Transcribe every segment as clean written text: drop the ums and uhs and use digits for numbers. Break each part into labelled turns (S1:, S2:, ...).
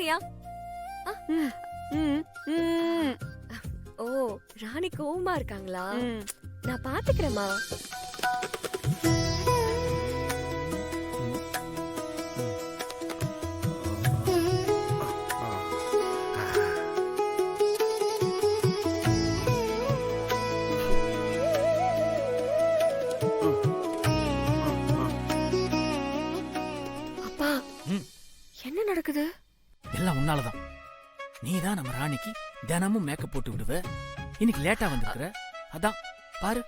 S1: ராணியா? ஓ, ராணி கோவமா இருக்காங்களா? நான் பாத்துக்கிறேமா. அப்பா, என்ன நடக்குது?
S2: எல்லாம் உன்னாலதான். நீதான் நம்ம ராணிக்கு தினமும் மேக்கப் போட்டு விடுவ. இன்னைக்கு லேட்டா வந்திருக்கிற. அதான் பாரு,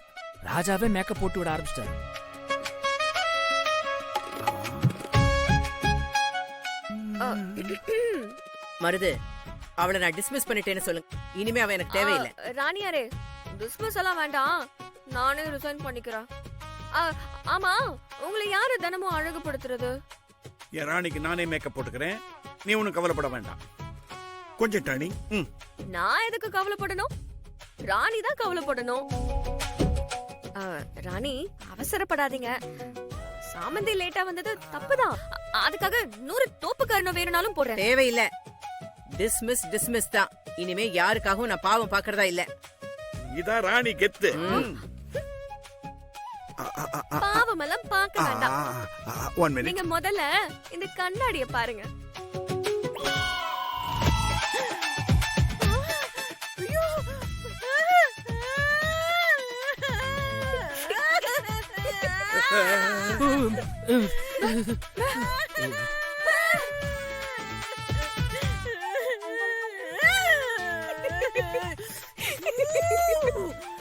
S2: ராஜாவே மேக்கப் போட்டு விட ஆரம்பிச்சிட்டாரு.
S3: மருது, அவளை நான் டிஸ்மிஸ் பண்ணிட்டேன்னு சொல்லுங்க. இனிமே அவ எனக்கு தேவையில்லை.
S1: ராணியாரே, டிஸ்மிஸ் எல்லாம் வேண்டாம், நானே ரிசைன் பண்ணிக்கிறேன். ஆமா, உங்களை யாரு தினமும் அழகுபடுத்துறது?
S4: என் ராணிக்கு நானே மேக்கப் போட்டுக்கிறேன், நீ ஒன்னும் கவலைப்பட வேண்டாம். கொஞ்சம் டானி.
S1: நான் எதுக்கு கவலைப்படணும்? ராணி தான் கவலைப்படணும். ராணி, அவசரப்படாதீங்க. சாமந்தி லேட்டா வந்தது தப்புதான். அதுக்காக 100 தோப்பு கரணம் வேணும்னாலும் போடுறேன்.
S3: தேவையில்லை. டிஸ்மிஸ் டிஸ்மிஸ் தான். இனிமே யாருக்காகவும் நான் பாவம் பாக்குறதா இல்ல.
S4: இதான் ராணி கெத்து.
S1: பாவம் எல்லாம் பார்க்க வேண்டாம். நீங்க முதல்ல இந்த கண்ணாடிய பாருங்க.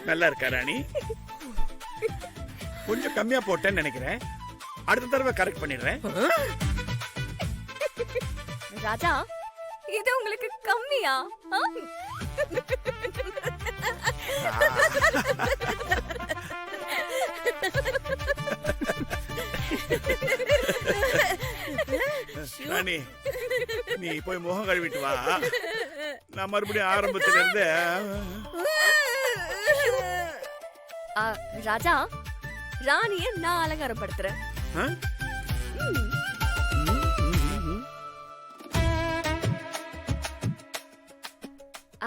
S4: நல்லா இருக்கா ராணி? கொஞ்சம் கம்மியா போட்டேன்னு நினைக்கிறேன். அடுத்த தடவை கரெக்ட் பண்ணிடுறேன்.
S1: ராஜா, இது உங்களுக்கு கம்மியா?
S4: ராணி, நீ போய் முகம் கழுவிட்டு வா. நான் மறுபடியும் ஆரம்பத்துல இருந்து.
S1: ராஜா, ராணிய நான் அலங்காரப்படுத்துறேன்.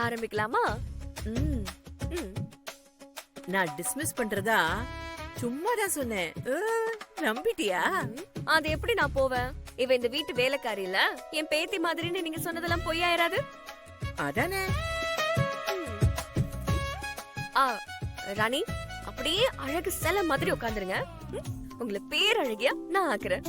S1: ஆரம்பிக்கலாமா?
S3: நான் டிஸ்மிஸ் பண்றதா சும்மா தான் சொன்னேன். நம்பிட்டியா?
S1: அது எப்படி நான் போவேன்? இவ இந்த வீட்டு வேலைக்காரி இல்ல, என் பேத்தி மாதிரின்னு நீங்க சொன்னதெல்லாம் பொய்யாயிராது?
S3: அதானே.
S1: ராணி, அப்படியே அழகு சிலை மாதிரி உட்காந்துருங்க. உங்களை பேரழகியா நான் ஆக்குறேன்.